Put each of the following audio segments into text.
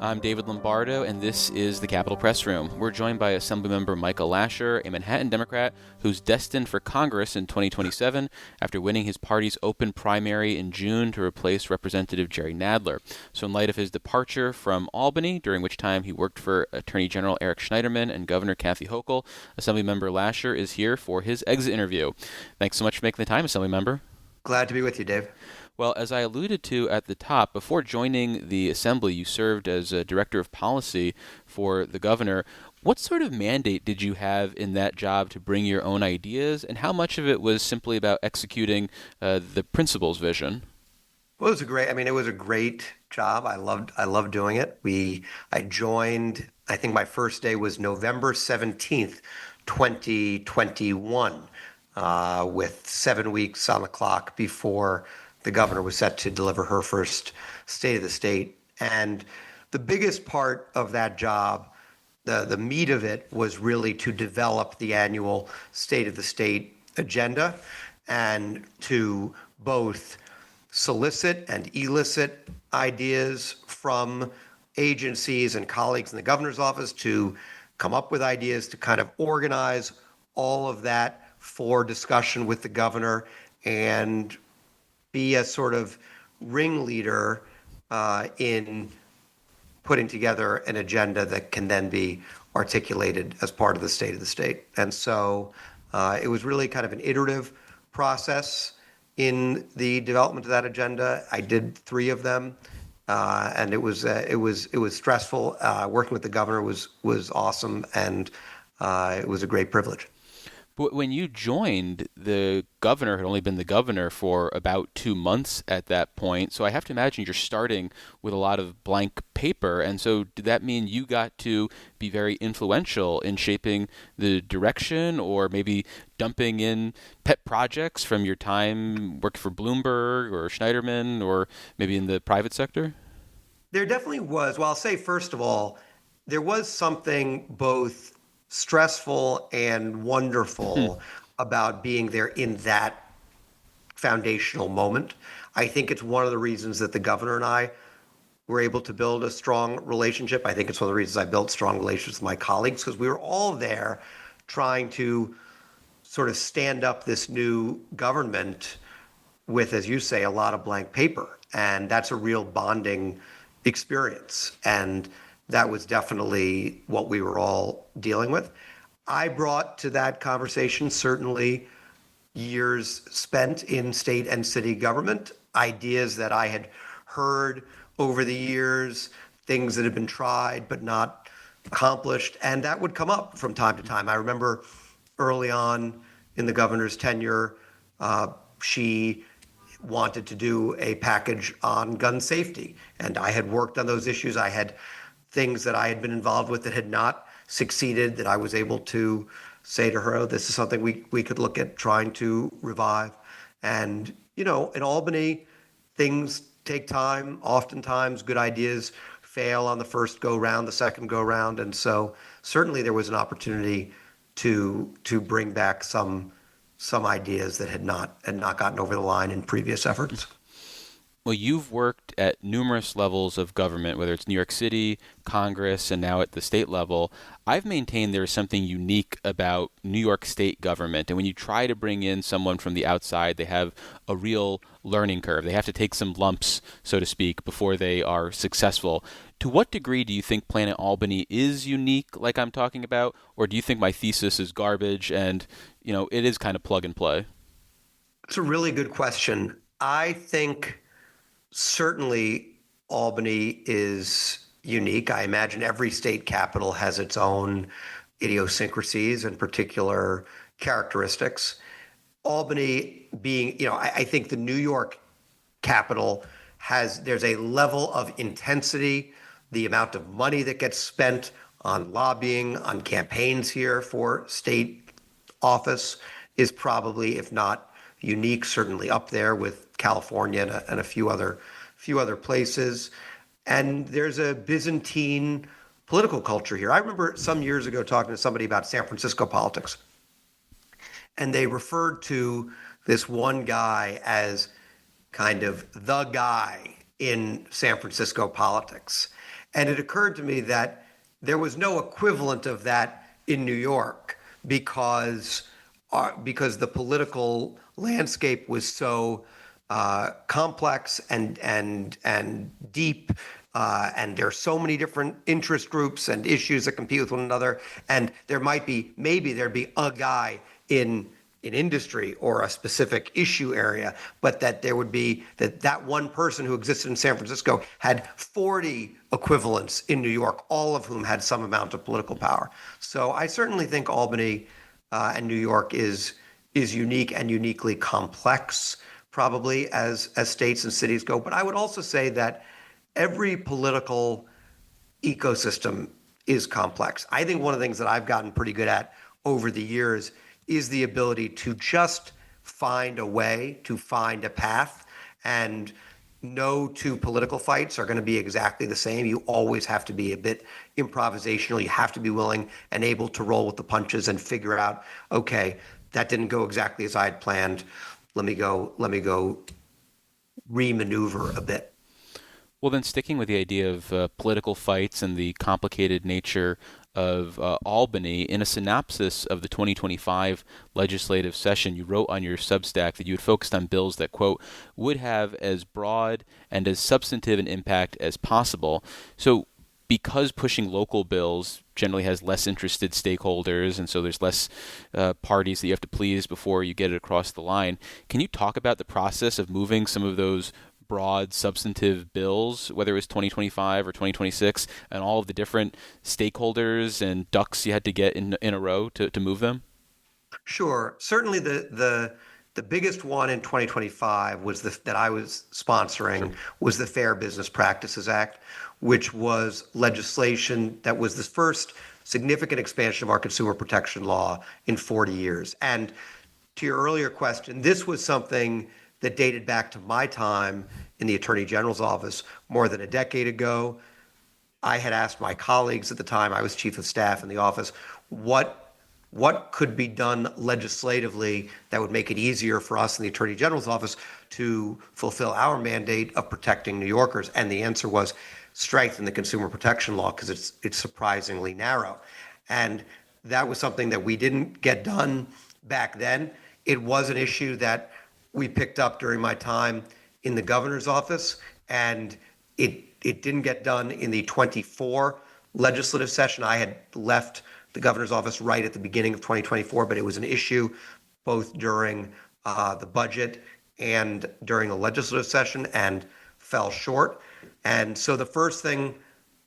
I'm David Lombardo, and this is the Capitol Press Room. We're joined by Assemblymember Micah Lasher, a Manhattan Democrat who's destined for Congress in 2027 after winning his party's open primary in June to replace Representative Jerry Nadler. So in light of his departure from Albany, during which time he worked for Attorney General Eric Schneiderman and Governor Kathy Hochul, Assemblymember Lasher is here for his exit interview. Thanks so much for making the time, Assemblymember. Glad to be with you, Dave. Well, as I alluded to at the top, before joining the Assembly, you served as a Director of Policy for the governor. What sort of mandate did you have in that job to bring your own ideas, and how much of it was simply about executing the principal's vision? Well, it was a great job. I loved doing it. I joined, I think my first day was November 17th, 2021, with 7 weeks on the clock before the governor was set to deliver her first State of the State. And the biggest part of that job, the meat of it, was really to develop the annual State of the State agenda and to both solicit and elicit ideas from agencies and colleagues in the governor's office, to come up with ideas, to kind of organize all of that for discussion with the governor, and be a sort of ringleader in putting together an agenda that can then be articulated as part of the State of the State. And so it was really kind of an iterative process in the development of that agenda. I did 3 of them, and it was stressful. Working with the governor was awesome, and it was a great privilege. But when you joined, the governor had only been the governor for about 2 months at that point. So I have to imagine you're starting with a lot of blank paper. And so did that mean you got to be very influential in shaping the direction, or maybe dumping in pet projects from your time working for Bloomberg or Schneiderman, or maybe in the private sector? There definitely was. Well, I'll say, first of all, there was something both stressful and wonderful about being there in that foundational moment. I think it's one of the reasons that the governor and I were able to build a strong relationship. I think it's one of the reasons I built strong relations with my colleagues, because we were all there trying to sort of stand up this new government with, as you say, a lot of blank paper. And that's a real bonding experience. And that was definitely what we were all dealing with. I brought to that conversation certainly years spent in state and city government, ideas that I had heard over the years, things that had been tried but not accomplished, and that would come up from time to time. I remember early on in the governor's tenure, she wanted to do a package on gun safety, and I had worked on those issues. I had things that I had been involved with that had not succeeded, that I was able to say to her, oh, this is something we could look at trying to revive. And, in Albany, things take time. Oftentimes, good ideas fail on the first go round, the second go round. And so certainly there was an opportunity to bring back some ideas that had not gotten over the line in previous efforts. Well, you've worked at numerous levels of government, whether it's New York City, Congress, and now at the state level. I've maintained there is something unique about New York State government. And when you try to bring in someone from the outside, they have a real learning curve. They have to take some lumps, so to speak, before they are successful. To what degree do you think Planet Albany is unique, like I'm talking about? Or do you think my thesis is garbage and, it is kind of plug and play? It's a really good question. I think certainly Albany is unique. I imagine every state capital has its own idiosyncrasies and particular characteristics. Albany being, I think the New York capital there's a level of intensity, the amount of money that gets spent on lobbying, on campaigns here for state office is probably, if not unique, certainly up there with California and a few other places. And there's a Byzantine political culture here. I remember some years ago talking to somebody about San Francisco politics, and they referred to this one guy as kind of the guy in San Francisco politics. And it occurred to me that there was no equivalent of that in New York because the political landscape was so complex and deep, and there are so many different interest groups and issues that compete with one another. And there might be maybe there'd be a guy in industry or a specific issue area, but that there would be that one person who existed in San Francisco had 40 equivalents in New York, all of whom had some amount of political power. So I certainly think Albany and New York is unique and uniquely complex, probably as states and cities go. But I would also say that every political ecosystem is complex. I think one of the things that I've gotten pretty good at over the years is the ability to just find a way, to find a path, and no two political fights are going to be exactly the same. You always have to be a bit improvisational. You have to be willing and able to roll with the punches and figure out, okay, that didn't go exactly as I had planned. Let me go remaneuver a bit. Well, then, sticking with the idea of political fights and the complicated nature of Albany, in a synopsis of the 2025 legislative session, you wrote on your Substack that you had focused on bills that, quote, would have as broad and as substantive an impact as possible. So, because pushing local bills generally has less interested stakeholders, and so there's less parties that you have to please before you get it across the line, can you talk about the process of moving some of those broad substantive bills, whether it was 2025 or 2026, and all of the different stakeholders and ducks you had to get in a row to move them? Sure. Certainly the biggest one in 2025 was that I was Sure. sponsoring was the Fair Business Practices Act, which was legislation that was the first significant expansion of our consumer protection law in 40 years. And to your earlier question, this was something that dated back to my time in the Attorney General's office more than a decade ago. I had asked my colleagues at the time, I was chief of staff in the office, what could be done legislatively that would make it easier for us in the Attorney General's office to fulfill our mandate of protecting New Yorkers? And the answer was strengthen the consumer protection law because it's surprisingly narrow. And that was something that we didn't get done back then. It was an issue that we picked up during my time in the governor's office, and it didn't get done in the 24 legislative session. I had left the governor's office right at the beginning of 2024, but it was an issue both during the budget and during the legislative session and fell short. And so the first thing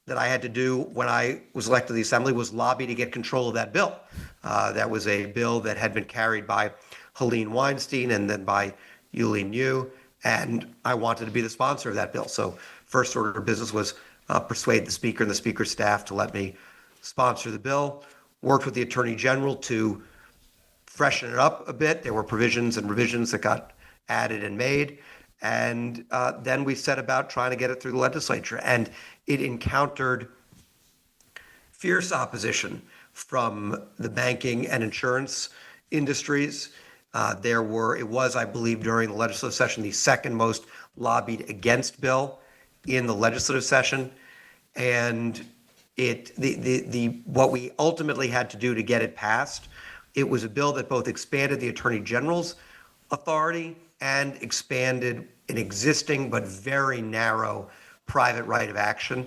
that I had to do when I was elected to the Assembly was lobby to get control of that bill. That was a bill that had been carried by Helene Weinstein and then by Yulie New, and I wanted to be the sponsor of that bill. So first order of business was persuade the Speaker and the Speaker's staff to let me sponsor the bill. Worked with the Attorney General to freshen it up a bit. There were provisions and revisions that got added and made. And then we set about trying to get it through the legislature. And it encountered fierce opposition from the banking and insurance industries. It was, I believe, during the legislative session, the second most lobbied against bill in the legislative session. And what we ultimately had to do to get it passed, it was a bill that both expanded the Attorney General's authority and expanded an existing but very narrow private right of action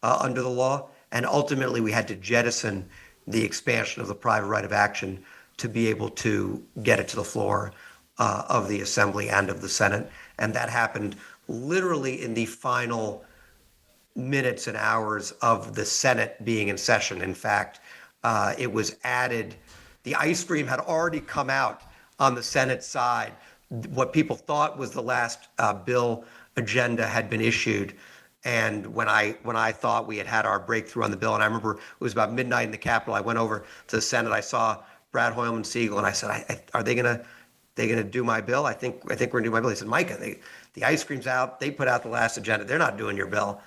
under the law. And ultimately, we had to jettison the expansion of the private right of action to be able to get it to the floor of the Assembly and of the Senate. And that happened literally in the final minutes and hours of the Senate being in session. In fact, it was added, the ice cream had already come out on the Senate side. What people thought was the last bill agenda had been issued. And when I thought we had our breakthrough on the bill, and I remember it was about midnight in the Capitol, I went over to the Senate, I saw Brad Hoylman Siegel, and I said, are they gonna do my bill? I think we're gonna do my bill. He said, Micah, the ice cream's out. They put out the last agenda. They're not doing your bill.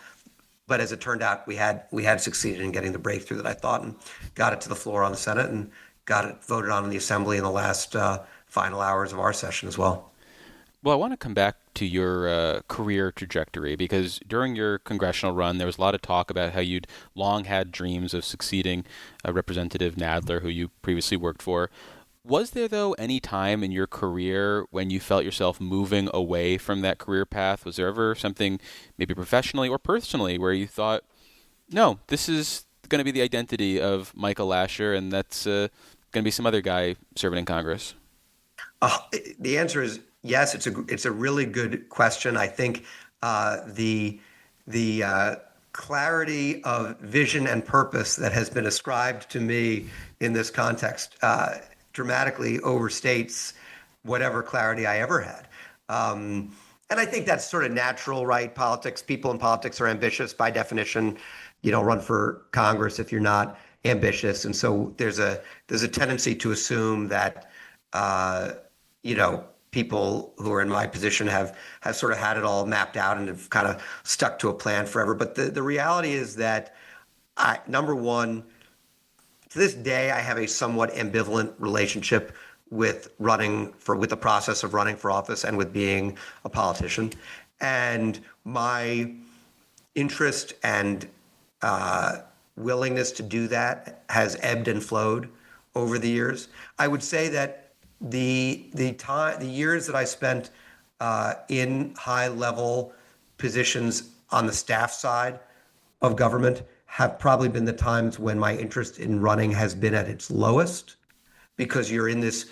But as it turned out, we had succeeded in getting the breakthrough that I thought, and got it to the floor on the Senate and got it voted on in the Assembly in the last final hours of our session as well. Well, I want to come back to your career trajectory because during your congressional run, there was a lot of talk about how you'd long had dreams of succeeding Representative Nadler, who you previously worked for. Was there, though, any time in your career when you felt yourself moving away from that career path? Was there ever something, maybe professionally or personally, where you thought, no, this is going to be the identity of Micah Lasher, and that's going to be some other guy serving in Congress? Uh, the answer is yes. It's a really good question. I think the clarity of vision and purpose that has been ascribed to me in this context dramatically overstates whatever clarity I ever had. And I think that's sort of natural, right? People in politics are ambitious by definition. You don't run for Congress if you're not ambitious, and so there's a tendency to assume that uh, people who are in my position have sort of had it all mapped out and have kind of stuck to a plan forever. But the reality is that number one, to this day, I have a somewhat ambivalent relationship with the process of running for office and with being a politician. And my interest and willingness to do that has ebbed and flowed over the years. I would say that the years that I spent in high level positions on the staff side of government have probably been the times when my interest in running has been at its lowest, because you're in this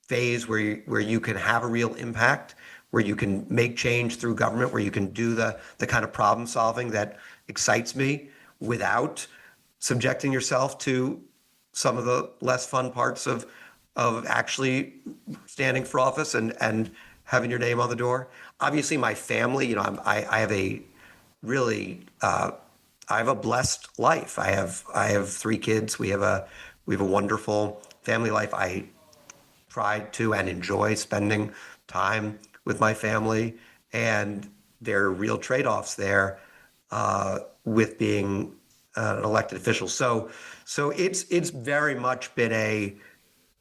phase where you can have a real impact, where you can make change through government, where you can do the kind of problem solving that excites me without subjecting yourself to some of the less fun parts of actually standing for office and having your name on the door. Obviously, my family, I have a really I have a blessed life. I have three kids. We have a wonderful family life. I try to and enjoy spending time with my family, and there are real trade-offs there with being an elected official. So it's very much been an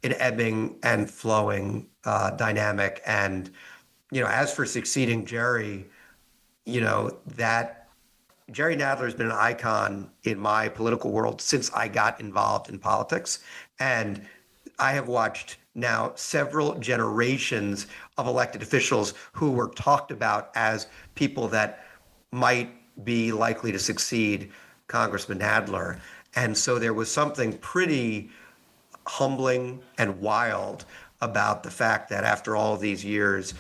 ebbing and flowing dynamic. And as for succeeding Jerry, that Jerry Nadler has been an icon in my political world since I got involved in politics. And I have watched now several generations of elected officials who were talked about as people that might be likely to succeed Congressman Nadler. And so there was something pretty humbling and wild about the fact that after all of these years,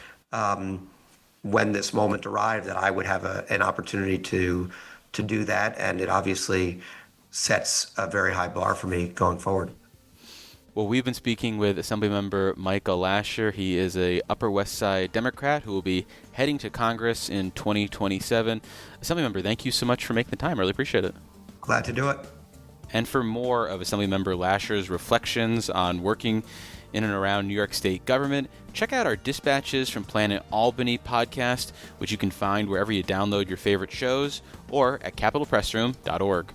when this moment arrived, that I would have an opportunity to do that, and it obviously sets a very high bar for me going forward. Well, we've been speaking with Assemblymember Micah Lasher. He is a Upper West Side Democrat who will be heading to Congress in 2027. Assemblymember, thank you so much for making the time. Really appreciate it. Glad to do it. And for more of Assemblymember Lasher's reflections on working in and around New York State government, check out our Dispatches from Planet Albany podcast, which you can find wherever you download your favorite shows or at capitolpressroom.org.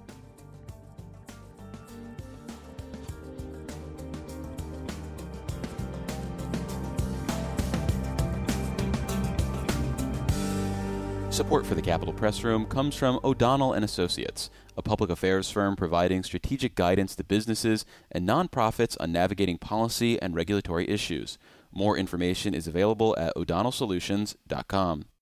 Support for the Capitol Press Room comes from O'Donnell and Associates, a public affairs firm providing strategic guidance to businesses and nonprofits on navigating policy and regulatory issues. More information is available at o'donnellsolutions.com.